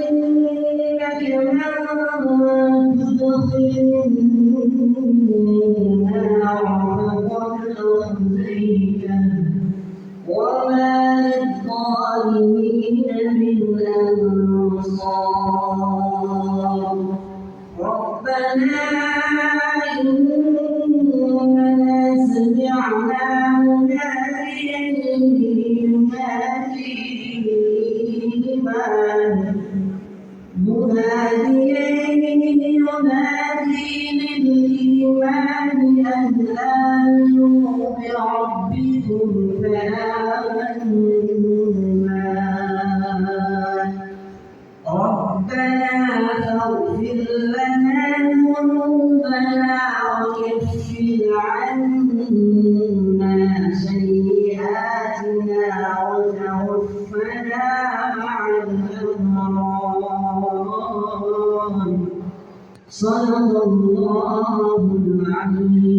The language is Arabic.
إنك من تدخل النار فقد أخزيته وما للظالمين من أنصار ربنا إننا سمعنا مناديا ينادي للإيمان أن آمنوا بربكم فآمنا ربنا فاغفر لنا ذنوبنا وكفر عنا سيئاتنا وتوفنا مع الأبرار صدق الله العظيم.